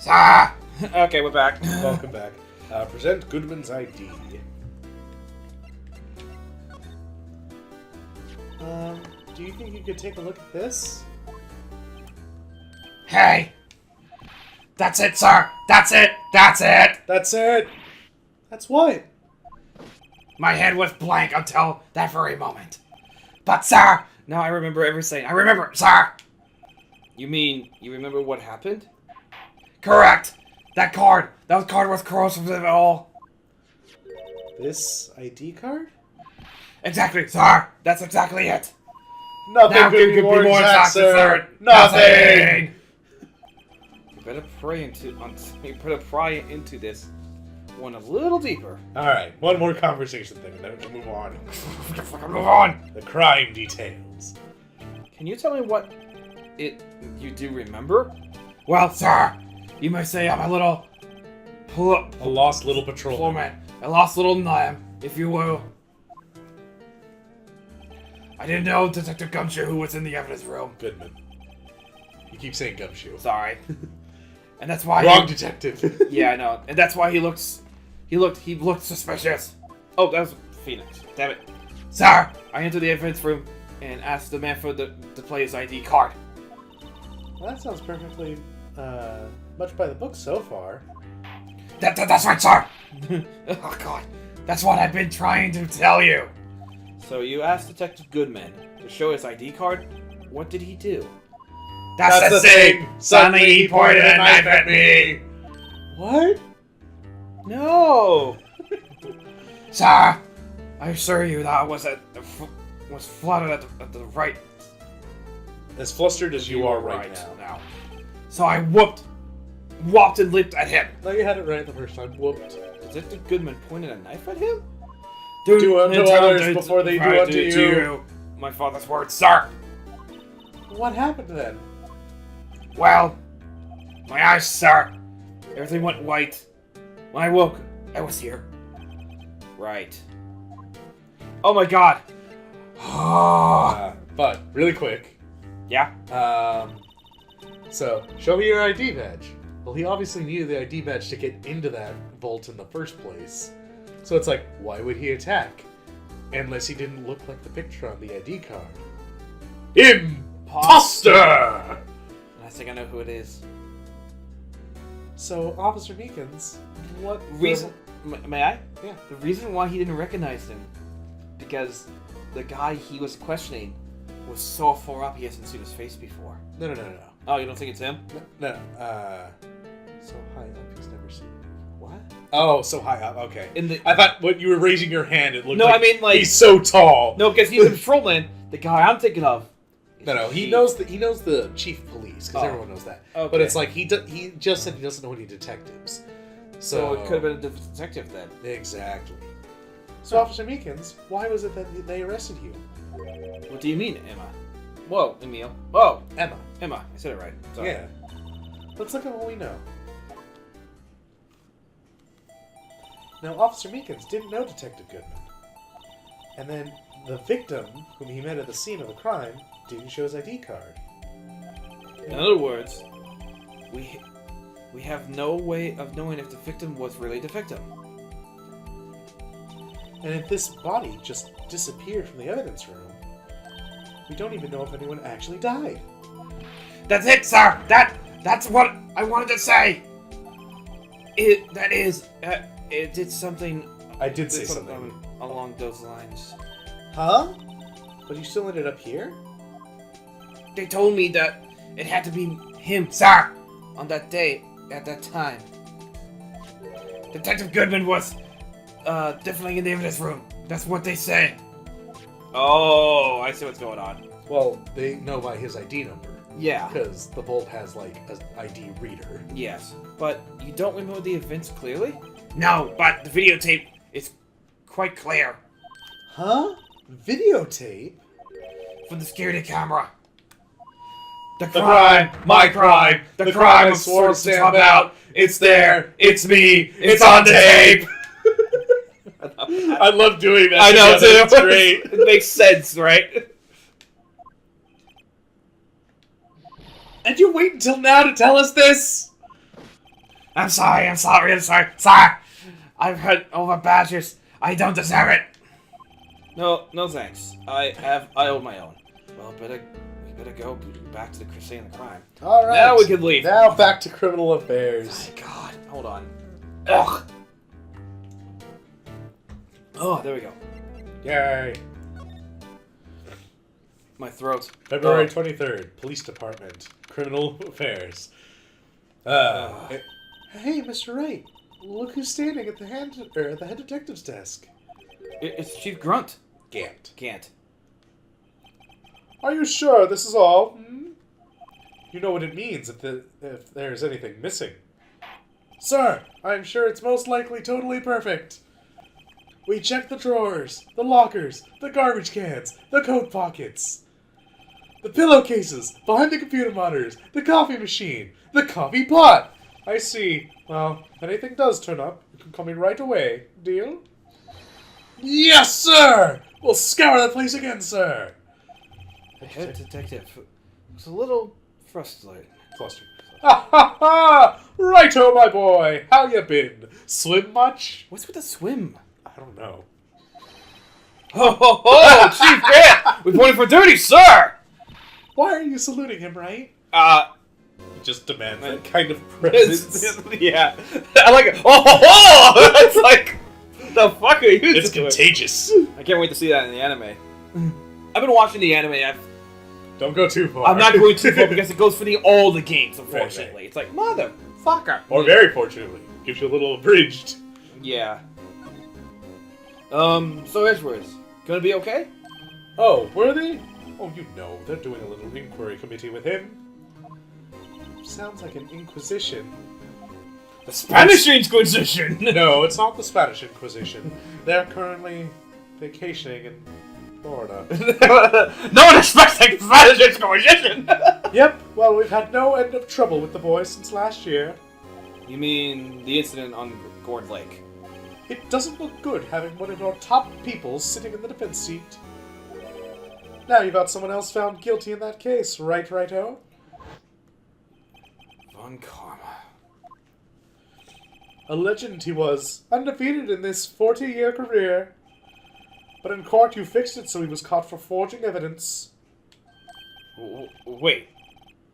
Sir! Okay, we're back. Welcome back. Present Goodman's ID. Do you think you could take a look at this? Hey! That's it, sir! That's it! That's it! That's it! That's what? My head was blank until that very moment. But, sir! Now I remember everything. I remember, sir! You mean, you remember what happened? Correct! That card was corrosive of it all. This ID card? Exactly, sir! That's exactly it! Nothing Now could be more exact, sir! Nothing! You better pry into this one a little deeper. Alright, one more conversation thing, and then we can move on. Move on! The crime details. Can you tell me what you do remember? Well, sir, you might say I'm a little... A lost little patrolman. A lost little lamb, if you will. I didn't know Detective Gumshoe who was in the evidence room. Goodman. You keep saying Gumshoe. Sorry. And that's why Wrong detective. Yeah, I know. And that's why he looked suspicious. Oh, that was Phoenix. Damn it. Sir, I entered the evidence room and asked the man to play his ID card. Well, that sounds perfectly, much by the book so far. That's right, sir! Oh, God. That's what I've been trying to tell you. So you asked Detective Goodman to show his ID card? What did he do? That's the thing! Suddenly he pointed a knife at me! What? No! Sir, I assure you that was flooded at the right... As flustered as you are right now. So I whopped and leaped at him. No, you had it right the first time. Whooped. Detective Goodman pointed a knife at him? Do unto others before they do unto you. My father's words, sir. What happened then? Well, my eyes, sir. Everything went white. When I woke, I was here. Right. Oh my God. But, really quick. Yeah? So, show me your ID badge. Well, he obviously needed the ID badge to get into that vault in the first place. So it's like, why would he attack? Unless he didn't look like the picture on the ID card. Imposter! I think I know who it is. So, Officer Meekins, what reason? May I? Yeah. The reason why he didn't recognize him, because the guy he was questioning was so far up he hasn't seen his face before. No. Oh, you don't think it's him? No. So high up, he's never seen it. What? Oh, so high up. Okay. I thought when you were raising your hand, it looked like he's so tall. No, because he's a patrolman. The guy I'm thinking of. No. He knows the chief of police because everyone knows that. Okay. But it's like he just said he doesn't know any detectives. So it could have been a different detective then. Exactly. So Officer Meekins, why was it that they arrested you? What do you mean, Emma? Whoa, Emil. Whoa, Emma. I said it right. Sorry. Yeah. Let's look at what we know. Now, Officer Meekins didn't know Detective Goodman. And then the victim, whom he met at the scene of the crime, didn't show his ID card. In other words, we have no way of knowing if the victim was really the victim. And if this body just disappeared from the evidence room, we don't even know if anyone actually died. That's it, sir! That's what I wanted to say! It did something... I did say something. Along those lines. Huh? But you still ended up here? They told me that it had to be him, sir! On that day, at that time. Detective Goodman was, definitely in the evidence room. That's what they say. Oh, I see what's going on. Well, they know by his ID number. Yeah. Because the vault has, like, an ID reader. Yes. But you don't remember the events clearly? No, but the videotape is quite clear. Huh? Videotape? From the security camera. The crime, my crime, the crime I swore to stamp out. It's there, it's me, it's on tape. I love doing that. I know too. It's great. It makes sense, right? And you wait until now to tell us this? I'm sorry, I'm sorry. Sir! I've heard over badgers. I don't deserve it. No, no thanks. I hold my own. Well, we better go back to the scene of the crime. All right. Now we can leave. Now back to criminal affairs. My God, hold on. Ugh. Oh, there we go. Yay. My throat. February 23rd, Police Department, Criminal Affairs. Hey, Mr. Wright. Look who's standing at the head detective's desk. It's Chief Grunt. Gant. Gant. Are you sure this is all? Hmm? You know what it means if there's anything missing. Sir, I'm sure it's most likely totally perfect. We checked the drawers, the lockers, the garbage cans, the coat pockets, the pillowcases, behind the computer monitors, the coffee machine, the coffee pot. I see. Well, if anything does turn up, you can call me right away. Deal? Yes, sir! We'll scour the place again, sir! The head detective was a little frustrated. Flustered. Ha ha ha! Righto, my boy! How you been? Swim much? What's with the swim? I don't know. Ho ho ho! Chief Grant! We pointed for duty, sir! Why are you saluting him, right? He just demands that kind of presence. Yeah. I like it. Oh ho ho! It's like, the fuck are you It's doing? contagious. I can't wait to see that in the anime. I've been watching the anime. Don't go too far. I'm not going too far because it goes for all the games, unfortunately. Right. It's like, motherfucker. Or very fortunately. Gives you a little abridged. Yeah. So Edgewords, gonna be okay? Oh, were they? Oh, you know, they're doing a little inquiry committee with him. Sounds like an inquisition. The Spanish Inquisition! No, it's not the Spanish Inquisition. They're currently vacationing in Florida. No one expects a Spanish Inquisition! Yep, well, we've had no end of trouble with the boys since last year. You mean the incident on Gourd Lake? It doesn't look good having one of your top people sitting in the defense seat. Now you've got someone else found guilty in that case, right, righto? Von Karma. A legend he was, undefeated in this 40-year career. But in court you fixed it so he was caught for forging evidence. Wait.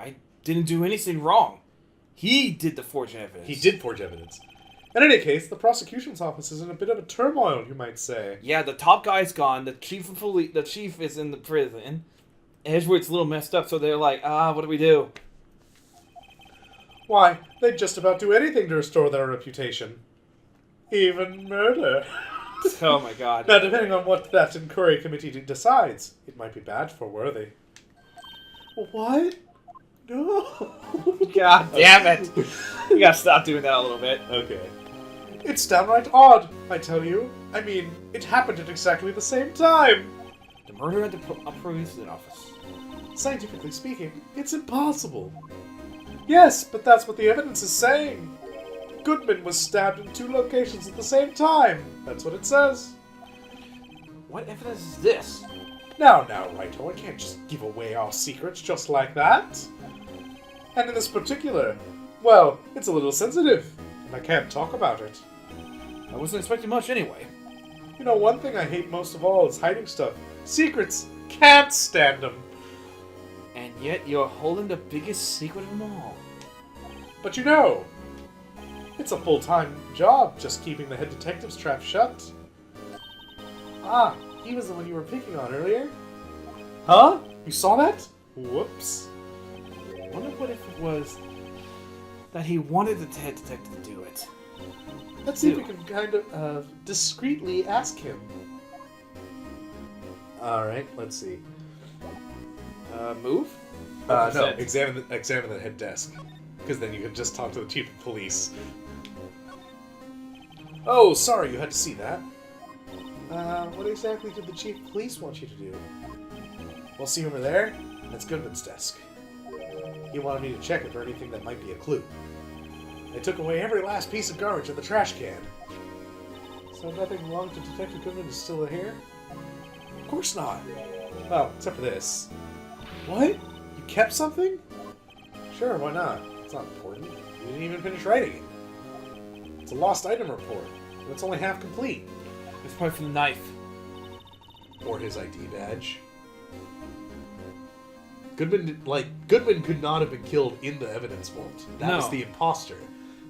I didn't do anything wrong. He did the forging evidence. He did forge evidence. In any case, the prosecution's office is in a bit of a turmoil, you might say. Yeah, the top guy's gone. The chief of police, the chief is in the prison. Edgewood's a little messed up, so they're like, what do we do? Why, they'd just about do anything to restore their reputation. Even murder. Oh my god. Now, depending on what that inquiry committee decides, it might be bad for Worthy. What? No. God damn it. You gotta stop doing that a little bit. Okay. It's downright odd, I tell you. I mean, it happened at exactly the same time. The murder at the police office. Scientifically speaking, it's impossible. Yes, but that's what the evidence is saying. Goodman was stabbed in 2 locations at the same time. That's what it says. What evidence is this? Now, Righto, I can't just give away our secrets just like that. And in this particular, well, it's a little sensitive, and I can't talk about it. I wasn't expecting much anyway. You know, one thing I hate most of all is hiding stuff. Secrets. Can't stand them. And yet you're holding the biggest secret of them all. But you know, it's a full-time job just keeping the head detective's trap shut. Ah, he was the one you were picking on earlier. Huh? You saw that? Whoops. I wonder what if it was that he wanted the head detective to do it. Let's see if we can kind of discreetly ask him. Alright, let's see. Move? No, examine the head desk. Because then you can just talk to the chief of police. Oh, sorry, you had to see that. What exactly did the chief of police want you to do? Well, see over there? That's Goodman's desk. He wanted me to check it for anything that might be a clue. They took away every last piece of garbage in the trash can. So nothing belonging to Detective Goodman is still here? Of course not. Well, except for this. What? You kept something? Sure, why not? It's not important. You didn't even finish writing it. It's a lost item report. It's only half complete. It's probably from the knife. Or his ID badge. Goodman could not have been killed in the evidence vault. That was the imposter.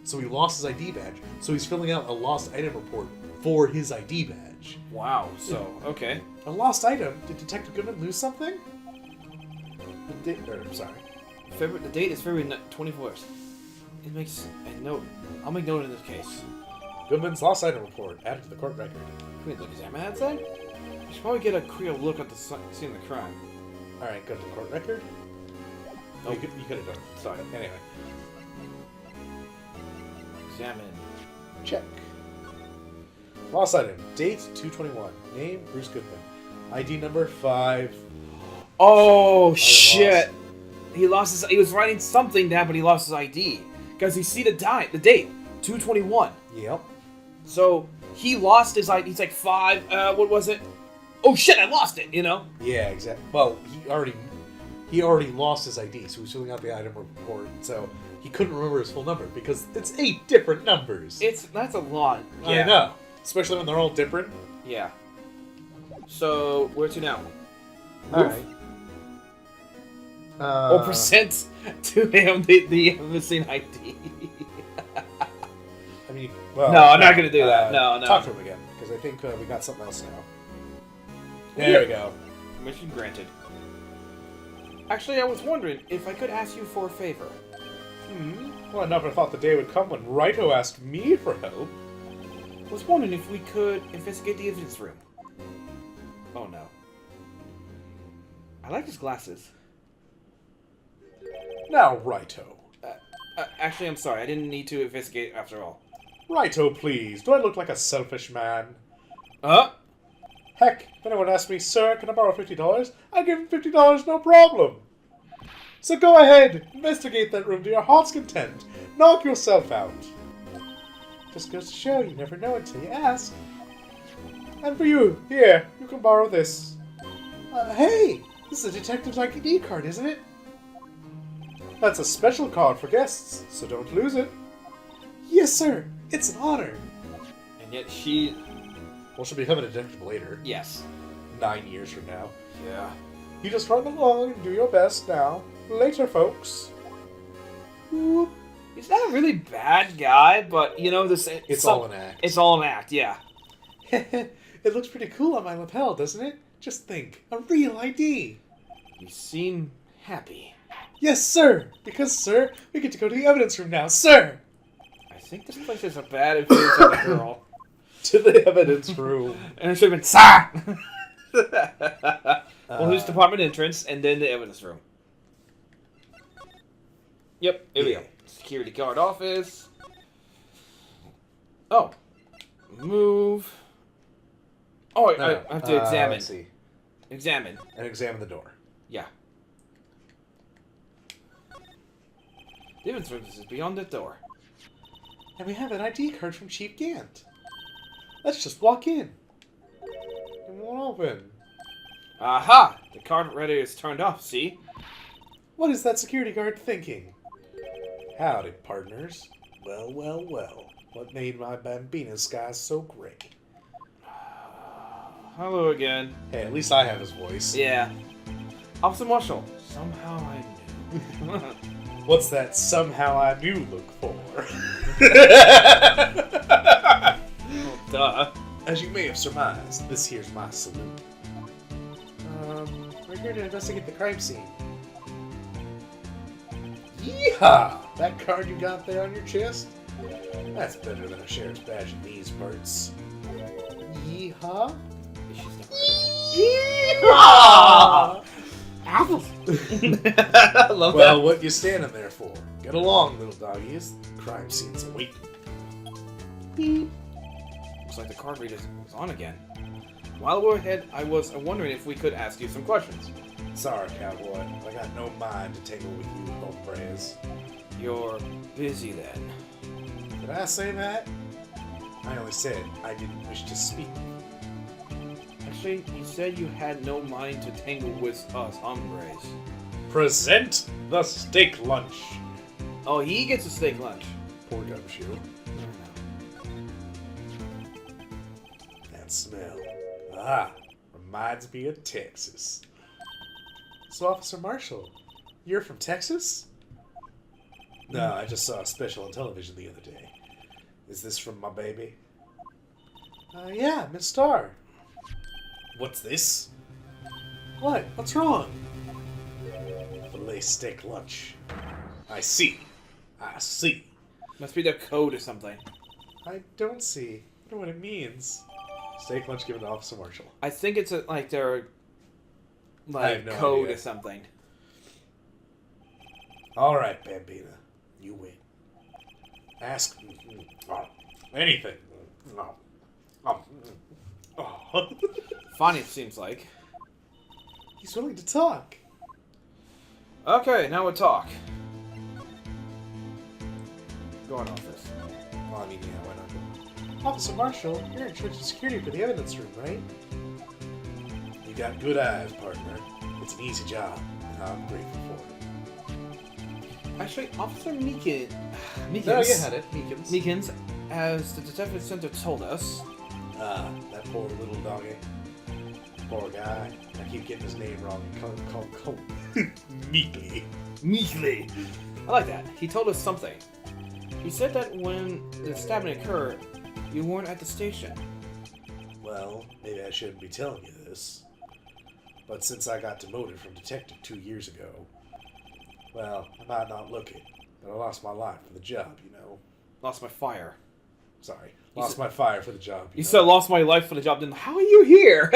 So he lost his ID badge. So he's filling out a lost item report for his ID badge. Wow. So okay. A lost item? Did Detective Goodman lose something? Sorry. The date is February 24th. It makes a note. I'll make note in this case. Goodman's lost item report added to the court record. Can we look examine that thing? We should probably get a clear look at the scene of the crime. Alright, go to the court record. Oh, you could have done it. Sorry. Anyway. Examine. Check. Lost item. Date 2/21. Name Bruce Goodman. ID number 5. Oh shit! He was writing something down, but he lost his ID because you see the date 2/21. Yep. So he lost his ID. He's like 5. What was it? Oh shit! I lost it. You know? Yeah, exactly. Well, he already lost his ID, so he was filling out the item report. So he couldn't remember his full number because it's 8 different numbers. That's a lot. Yeah, I know. Especially when they're all different. Yeah. So where to now? All right. Or present to him the missing ID. I mean, well, no, I'm not gonna do that. No. Talk to him again because I think we got something else now. There we go. Permission granted. Actually, I was wondering if I could ask you for a favor. Well, I never thought the day would come when Raito asked me for help. I was wondering if we could investigate the evidence room. Oh no. I like his glasses. Now, Raito. Actually, I'm sorry. I didn't need to investigate after all. Raito, please. Do I look like a selfish man? Heck, if anyone asks me, sir, can I borrow $50? I give him $50, no problem. So go ahead, investigate that room to your heart's content. Knock yourself out. Just goes to show you never know until you ask. And for you, here, you can borrow this. Hey, this is a detective's ID card, isn't it? That's a special card for guests, so don't lose it. Yes, sir. It's an honor. And yet she... Well, she'll become a detective later. Yes. 9 years from now. Yeah. You just run along and do your best now. Later, folks. Whoop. He's not a really bad guy, but, you know, It's all an act. It's all an act, yeah. It looks pretty cool on my lapel, doesn't it? Just think. A real ID. You seem happy. Yes, sir. Because, sir, we get to go to the evidence room now, sir. I think this place is a bad influence on the girl. To the evidence room. And it should have been, sir! Well, here's department entrance, and then the evidence room. Yep, here we go. Security guard office. Oh. Move. Oh, I have to examine. Let's see. Examine. And examine the door. Yeah. The evidence room is beyond the door. And we have an ID card from Chief Gant. Let's just walk in. It won't open. Aha! The card reader is turned off, see? What is that security guard thinking? Howdy, partners. Well, well, well. What made my Bambina's skies so gray? Hello again. Hey, at least I have his voice. Yeah. Officer Marshall. Somehow I knew. What's that somehow I knew look for? Oh, duh. As you may have surmised, this here's my saloon. We're here to investigate the crime scene. Yeehaw! That card you got there on your chest? That's better than a sheriff's badge in these parts. Yeehaw? Yeehaw! Apples! I love Well, that. what you standing there for? Get along, little doggies. The crime scene's awaiting. Beep. Looks like the card reader is on again. While we're ahead, I was wondering if we could ask you some questions. Sorry, cowboy. I got no mind to tangle with you, hombres. You're busy then. Did I say that? I only said I didn't wish to speak. Actually, you said you had no mind to tangle with us hombres. Present the steak lunch. Oh, he gets a steak lunch. Poor gumshoe. That smell. Ah, reminds me of Texas. So, Officer Marshall, you're from Texas? No, I just saw a special on television the other day. Is this from my baby? Yeah, Miss Starr. What's this? What? What's wrong? Filet steak lunch. I see. I see. Must be the code or something. I don't see. I don't know what it means. Steak lunch given to Officer Marshall. I think it's like their I have no code idea. or something. All right, Bambina. You win. Ask anything. Funny, it seems like. He's willing to talk. Okay, now we'll talk. Go on, office. Well, I mean, yeah, why not? Officer Marshall, you're in charge of security for the evidence room, right? You got good eyes, partner. It's an easy job, and I'm grateful for it. Actually, Officer Meekins. No, you had it, Meekins. Meekins, as the detective center told us. That poor little doggy. Poor guy. I keep getting his name wrong and call Meekly. Meekly. I like that. He told us something. He said that when the stabbing occurred, you weren't at the station. Well, maybe I shouldn't be telling you this. But since I got demoted from detective 2 years ago, well, I might not look it, but I lost my life for the job, you know. Lost my fire. Sorry. Lost my fire for the job. You said lost my life for the job, then how are you here?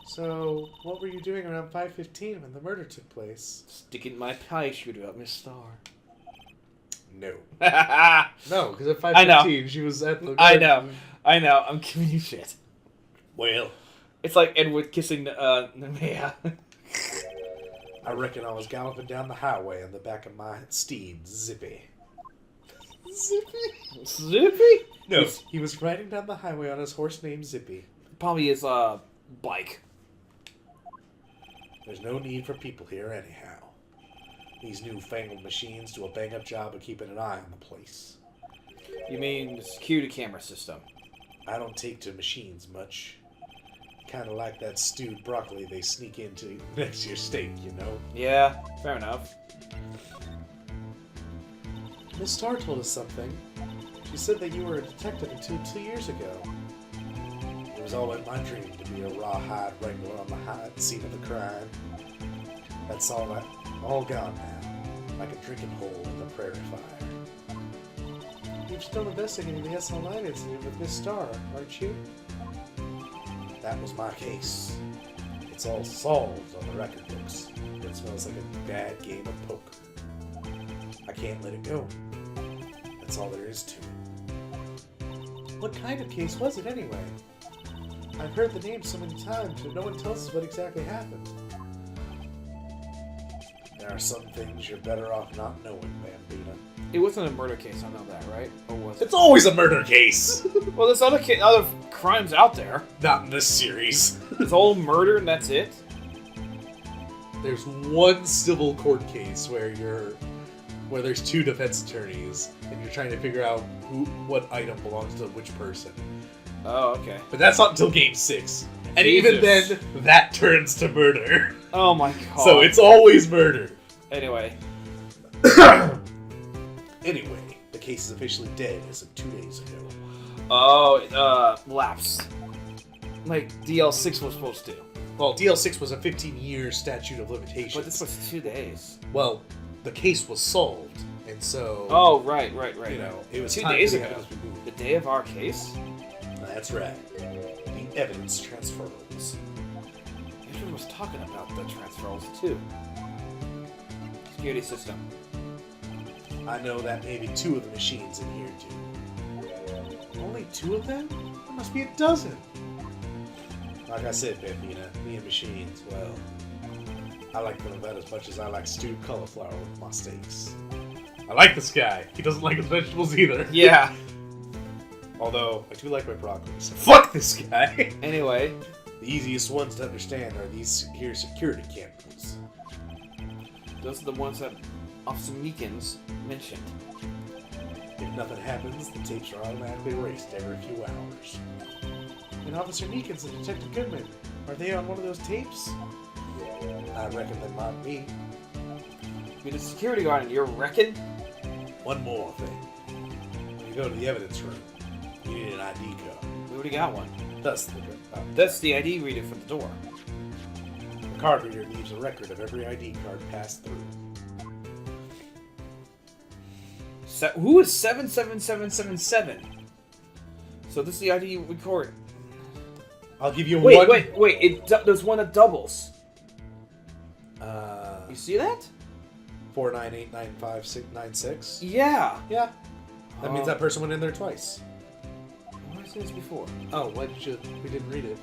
So, what were you doing around 5:15 when the murder took place? Sticking my pie shooter up Miss Star. No. I No, because at I know. 5:15 she was at the... know. I'm giving you shit. Well, It's like Edward kissing Nemea. I reckon I was galloping down the highway on the back of my steed, Zippy. Zippy? Zippy? No, he was riding down the highway on his horse named Zippy. Probably his bike. There's no need for people here anyhow. These newfangled machines do a bang-up job of keeping an eye on the place. You mean the security camera system? I don't take to machines much. Kind of like that stewed broccoli they sneak into next to your steak, you know? Yeah, fair enough. Miss Starr told us something. She said that you were a detective until 2 years ago. It was always my dream to be a rawhide wrangler on the scene of the crime. That's all gone now, like a drinking hole in the prairie fire. You're still investigating the SL9 incident with Miss Starr, aren't you? That was my case. It's all solved on the record books. It smells like a bad game of poker. I can't let it go. That's all there is to it. What kind of case was it anyway? I've heard the name so many times, but no one tells us what exactly happened. There are some things you're better off not knowing, Bambina. It wasn't a murder case, I know that, right? Or was it? It's always a murder case! Well, there's other crimes out there. Not in this series. It's all murder and that's it? There's one civil court case where there's two defense attorneys and you're trying to figure out what item belongs to which person. Oh, okay. But that's not until game 6. And Jesus. even then, that turns to murder. Oh my god. So it's always murder. Anyway. Anyway, the case is officially dead as of 2 days ago. Oh, lapsed. Like DL6 was supposed to. Well, DL6 was a 15-year statute of limitations. But this was 2 days. Well, the case was solved, and so... Oh, right. You know, it was 2 time days for the ago. evidence removed. The day of our case? That's right. The evidence transfers. Andrew was talking about the transfers too. Security system. I know that maybe 2 of the machines in here do. Only 2 of them? There must be a dozen. Like I said, Bambina, me and machines, well, I like them about as much as I like stewed cauliflower with my steaks. I like this guy. He doesn't like his vegetables either. Yeah. Although, I do like my broccoli, so fuck this guy! Anyway. The easiest ones to understand are these here security cameras. Those are the ones that Officer Meekins mentioned. If nothing happens, the tapes are automatically erased every few hours. And Officer Meekins and Detective Goodman, are they on one of those tapes? I reckon they might be. You're the security guard and you're wrecking? One more thing. When you go to the evidence room, you need an ID card. We already got one. That's the ID reader for the door. The card reader leaves a record of every ID card passed through. Who is 77777? So this is the ID record. I'll give you one. Wait. There's one that doubles. You see that? 4989596. Yeah. Yeah. That means that person went in there twice. Why have I seen this before? Oh, we didn't read it.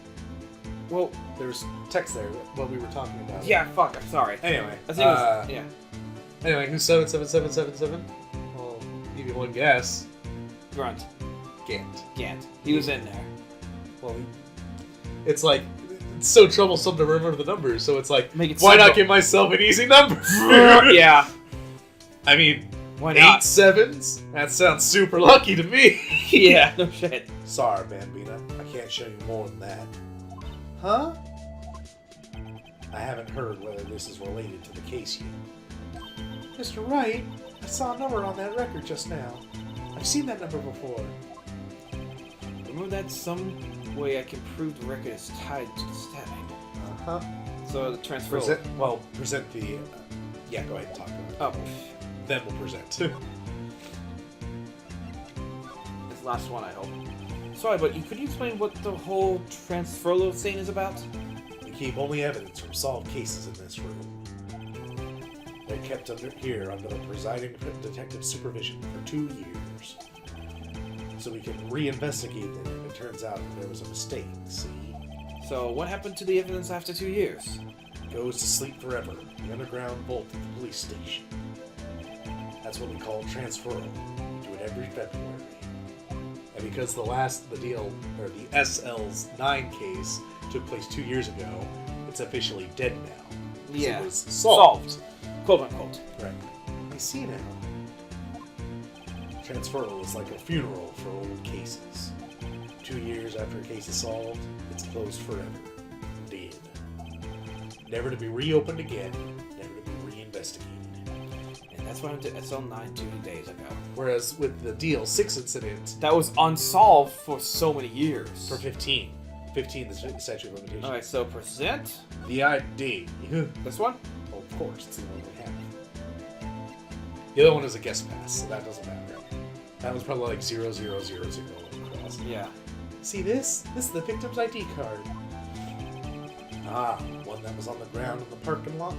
Well, there was text there while we were talking about it. Yeah, fuck, I'm sorry. Anyway. I think it was, yeah. Anyway, who's 77777? Well, give you one guess. Grunt. Gant. He was in there. Well, it's like, it's so troublesome to remember the numbers, so it's like, Make it why simple. not give myself an easy number? Yeah. I mean, why not? 8 sevens? That sounds super lucky to me. Yeah, no shit. Sorry, Bambina. I can't show you more than that. Huh? I haven't heard whether this is related to the case yet. Mr. Wright, I saw a number on that record just now. I've seen that number before. Remember that some way I can prove the record is tied to the stabbing. Uh-huh. So the transfer... Present the... yeah, go ahead and talk about it. Oh. Then we'll present. This last one, I hope. Sorry, but could you explain what the whole transfer thing is about? We keep only evidence from solved cases in this room. They're kept under the presiding detective's supervision for 2 years. So we can reinvestigate them if it turns out that there was a mistake, see? So what happened to the evidence after 2 years? It goes to sleep forever in the underground vault of the police station. That's what we call transferal. We do it every February. And because the SL's 9 case took place 2 years ago, it's officially dead now. Yeah. So it's solved. Quote unquote. Right. I see now. Transferal is like a funeral for old cases. 2 years after a case is solved, it's closed forever. Dead. Never to be reopened again, never to be reinvestigated. And that's what I did SL9 2 days ago. Whereas with the DL6 incident... that was unsolved for so many years. For 15. 15, the statute of limitations. Alright, so present. The ID. This one? Oh, of course, it's the one we have. The other one is a guest pass, so that doesn't matter. That was probably like 0000 across. Yeah. See this? This is the victim's ID card. Ah, one that was on the ground in the parking lot.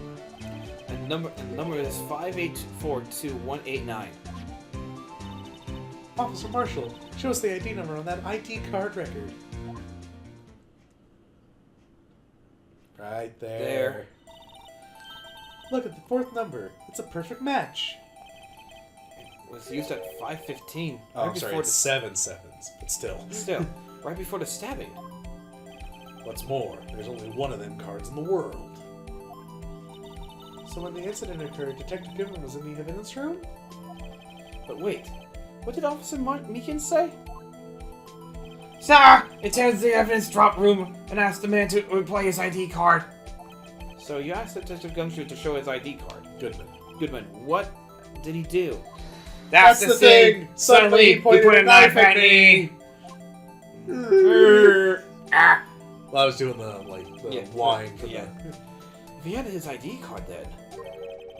And the number is 5842189. Officer Marshall, show us the ID number on that ID card record. Right there. Look at the 4th number. It's a perfect match. It was used at 5:15. Oh, I'm sorry, it's 7 sevens, but still. Still, right before the stabbing. What's more, there's only one of them cards in the world. So when the incident occurred, Detective Goodman was in the evidence room? But wait, what did Officer Meekins say? Sir, enters the evidence drop room and asked the man to replay his ID card. So you asked Detective Gumshoe to show his ID card. Goodman, what did he do? That's the thing! Suddenly he pointed a knife at me! Well, I was doing the whine for the... If he had his ID card then,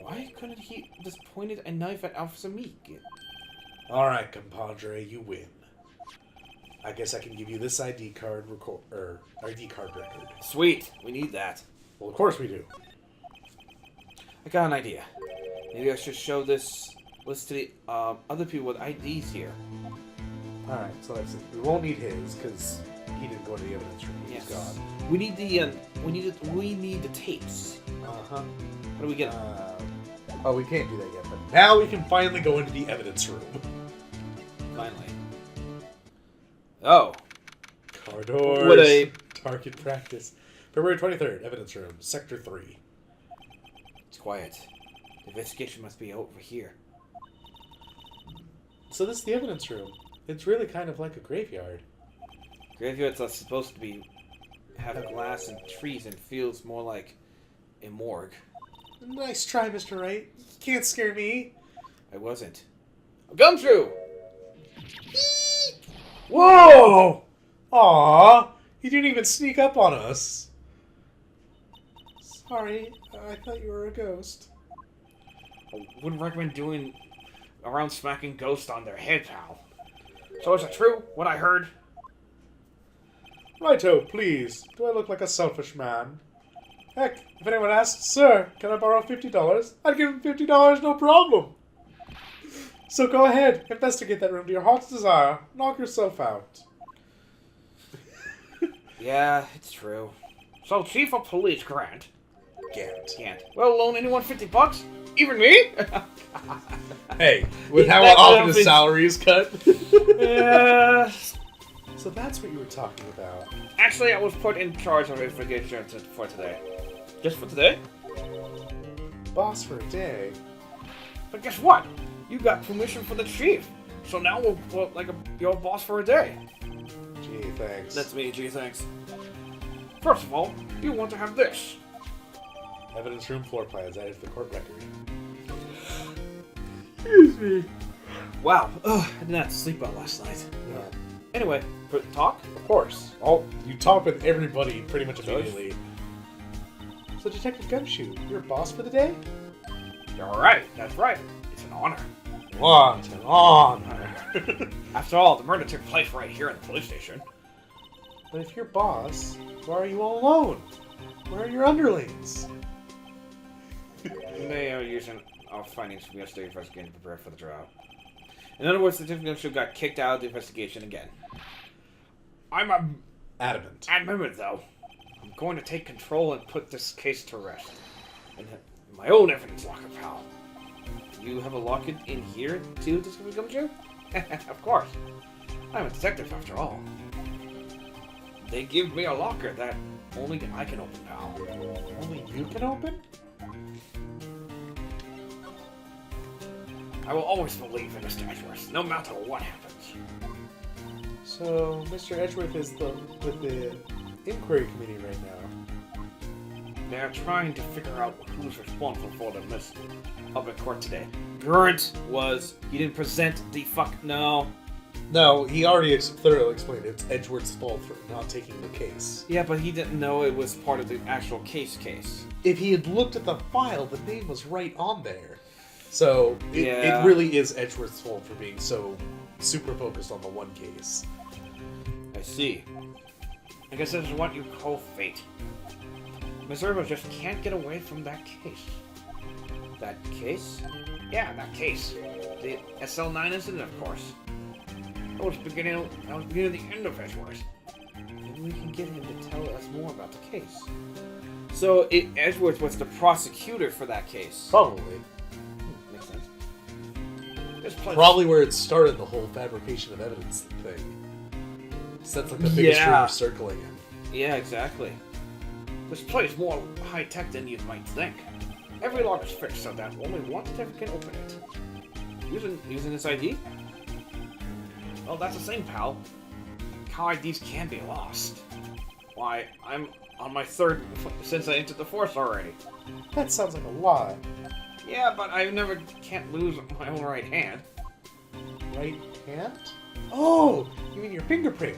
why couldn't he just pointed a knife at Officer Meek? Alright, compadre, you win. I guess I can give you this ID card ID card record. Sweet, we need that. Well, of course we do. I got an idea. Maybe I should show this list to the other people with IDs here. Alright, so that's it. We won't need his, because he didn't go to the evidence room. Yes. He's gone. We need the we need the tapes. Uh-huh. What do we get? Oh, we can't do that yet, but now we can finally go into the evidence room. Finally. Oh. Car doors. What a... Target practice. February 23rd, evidence room, Sector 3. It's quiet. The investigation must be over here. So this is the evidence room. It's really kind of like a graveyard. Graveyards are supposed to be have glass and trees and feels more like a morgue. Nice try, Mr. Wright. You can't scare me. I wasn't. Gumshoe! Whoa! Aww, he didn't even sneak up on us. Sorry, I thought you were a ghost. I wouldn't recommend doing around smacking ghosts on their head, pal. So is it true, what I heard? Righto, please. Do I look like a selfish man? Heck, if anyone asks, sir, can I borrow $50? I'd give him $50, no problem. So go ahead, investigate that room to your heart's desire. Knock yourself out. Yeah, it's true. So, Chief of Police Grant. Can't. Well, loan anyone $50? Even me? Hey, with how That often was- his salary is cut. Yeah. So that's what you were talking about. Actually, I was put in charge of investigation for today. Just for today? Boss for a day. But guess what? You got permission from the chief. So now we'll like your boss for a day. Gee, thanks. That's me, gee, thanks. First of all, you want to have this. Evidence room floor plans added to the court record. Excuse me. Wow, I did not sleep well last night. Yeah. Anyway, talk? Of course. You talk with everybody pretty much immediately. So, Detective Gumshoe, you're boss for the day? You're right, that's right. It's an honor. What an honor. After all, the murder took place right here in the police station. But if you're boss, why are you all alone? Where are your underlings? They are using our findings from yesterday's investigation to prepare for the trial. In other words, the Detective Gumshoe got kicked out of the investigation again. I'm Adamant. adamant, though. I'm going to take control and put this case to rest. In my own evidence locker, pal. You have a locket in here, too, Detective Gumshoe? Of course. I'm a detective, after all. They give me a locker that only I can open, pal. Only you can open? I will always believe in Mr. Edgeworth, no matter what happens. So, Mr. Edgeworth is with the inquiry committee right now. They are trying to figure out who's responsible for the miss up in court today. Grant he didn't present the no. No, he already thoroughly explained it's Edgeworth's fault for not taking the case. Yeah, but he didn't know it was part of the actual case. If he had looked at the file, the name was right on there. So, it Yeah. really is Edgeworth's fault for being so super focused on the one case. I see. I guess this is what you call fate. Miss Irma just can't get away from that case. That case? Yeah, that case. The SL9 incident, of course. I was beginning the end of Edgeworth. Maybe we can get him to tell us more about the case. So, Edgeworth was the prosecutor for that case. Probably. Makes sense. This place... Probably where it started, the whole fabrication of evidence thing. So that's like the biggest Yeah. rumor circling him. Yeah, exactly. This place is more high-tech than you might think. Every lock is fixed so that only one detective can open it. Using this ID? Oh, that's the same, pal. How IDs can be lost. Why, I'm on my third since I entered the force already. That sounds like a lie. Yeah, but I can't lose my own right hand. Right hand? Oh, you mean your fingerprint?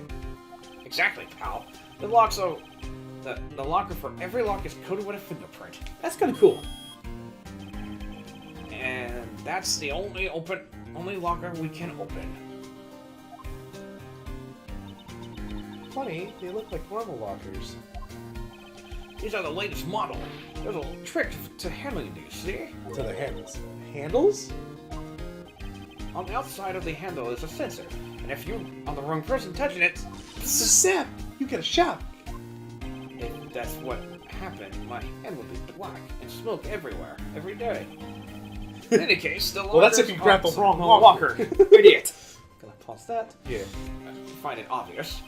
Exactly, pal. The locker for every lock is coded with a fingerprint. That's kind of cool. And that's the only locker we can open. Funny, they look like normal lockers. These are the latest model. There's a trick to handling these, see? To the handles. Handles? On the outside of the handle is a sensor, and if you are the wrong person touching it, Snap! You get a shock. if that's what happened, my hand would be black and smoke everywhere, every day. In any case, the locker Well, that's if is you grab the on- wrong on locker. Idiot. Gonna pause that. Yeah. I find it obvious.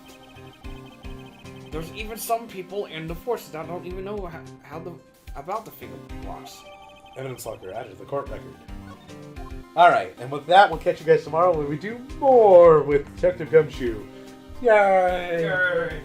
There's even some people in the force that don't even know about the finger blocks. Evidence locker added to the court record. Alright, and with that, we'll catch you guys tomorrow when we do more with Detective Gumshoe. Yay! Yay.